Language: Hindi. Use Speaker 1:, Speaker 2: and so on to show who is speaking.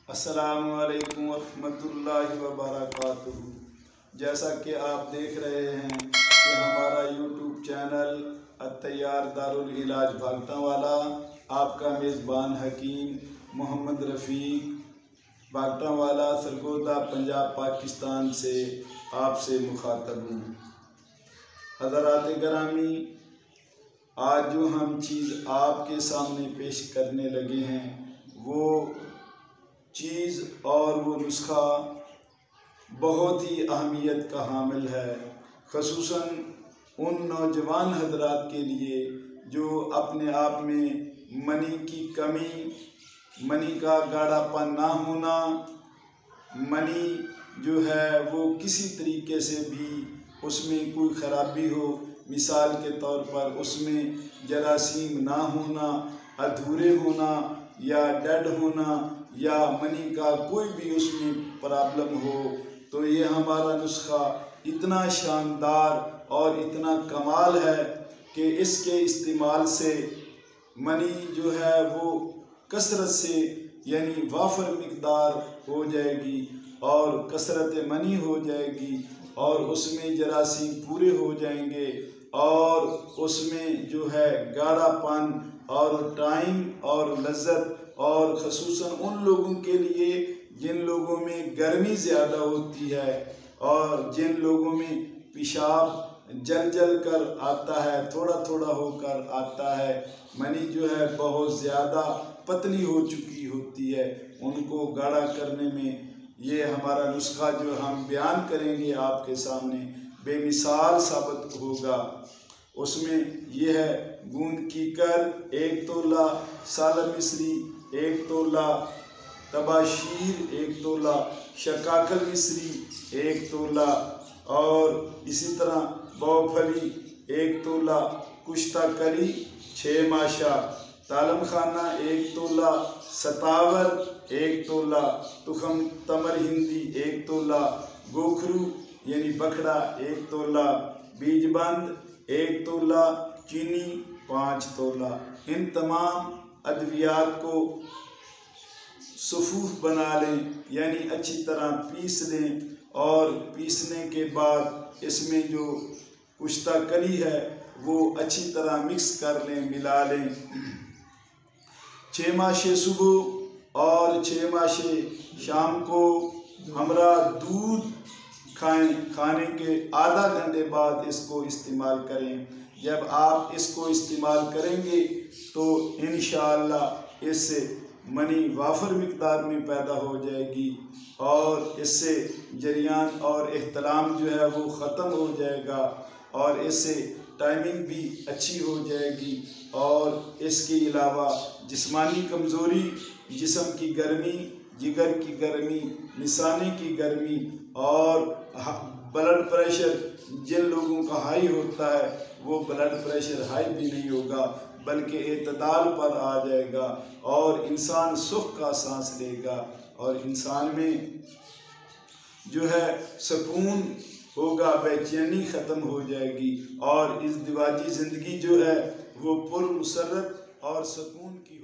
Speaker 1: अस्सलामुअलैकुम वरहमतुल्लाहि वबरकातुहू। जैसा कि आप देख रहे हैं कि हमारा यूट्यूब चैनल अत्तैयार दारुल इलाज भागटावाला, आपका मेज़बान हकीम मोहम्मद रफ़ीक भागटावाला सरगोदा पंजाब पाकिस्तान से आपसे मुखातब हूँ। हज़रात गिरामी, आज जो हम चीज़ आपके सामने पेश करने लगे हैं वो चीज़ और वो नुस्खा बहुत ही अहमियत का हामिल है, ख़ुसूसन उन नौजवान हज़रात के लिए जो अपने आप में मनी की कमी, मनी का गाढ़ापन ना होना, मनी जो है वो किसी तरीके से भी उसमें कोई ख़राबी हो, मिसाल के तौर पर उसमें जरासीम ना होना, अधूरे होना या डेड होना या मनी का कोई भी उसमें प्रॉब्लम हो, तो ये हमारा नुस्खा इतना शानदार और इतना कमाल है कि इसके इस्तेमाल से मनी जो है वो कसरत से यानी वाफर मिकदार हो जाएगी और कसरत मनी हो जाएगी और उसमें जरासीम पूरे हो जाएंगे और उसमें जो है गाढ़ापन और टाइम और लज्जत, और ख़ुसूसन उन लोगों के लिए जिन लोगों में गर्मी ज़्यादा होती है और जिन लोगों में पेशाब जल जल कर आता है, थोड़ा थोड़ा होकर आता है, मनी जो है बहुत ज़्यादा पतली हो चुकी होती है, उनको गाढ़ा करने में ये हमारा नुस्खा जो हम बयान करेंगे आपके सामने बेमिसाल साबित होगा। उसमें यह है गूंद कीकर 1 तोला, साल मिस्री 1 तोला, तबाशीर 1 तोला, शकाकल मिस्री 1 तोला और इसी तरह बावफली 1 तोला, कुश्ता करी 6 माशा, तालम खाना 1 तोला, सतावर 1 तोला, तुखम तमर हिंदी 1 तोला, गोखरू यानी बखड़ा 1 तोला, बीजबंद 1 तोला, चीनी 5 तोला। इन तमाम अद्वियात को सफ़ूफ बना लें यानी अच्छी तरह पीस लें और पीसने के बाद इसमें जो कुश्ता कली है वो अच्छी तरह मिक्स कर लें, मिला लें। 6 माशे सुबह और 6 माशे शाम को हमरा दूध खाएं, खाने के आधा घंटे बाद इसको इस्तेमाल करें। जब आप इसको इस्तेमाल करेंगे तो इंशाअल्लाह इससे मनी वाफर मिकदार में पैदा हो जाएगी और इससे जरियान और एहतलाम जो है वो ख़त्म हो जाएगा और इससे टाइमिंग भी अच्छी हो जाएगी और इसके अलावा जिस्मानी कमज़ोरी, जिस्म की गर्मी, जिगर की गर्मी, मिसाने की गर्मी और ब्लड प्रेशर जिन लोगों का हाई होता है वो ब्लड प्रेशर हाई भी नहीं होगा बल्कि एतदाल पर आ जाएगा और इंसान सुख का सांस लेगा और इंसान में जो है सुकून होगा, बेचैनी ख़त्म हो जाएगी और इस दिवाजी ज़िंदगी जो है वो पुरमसरत और सुकून की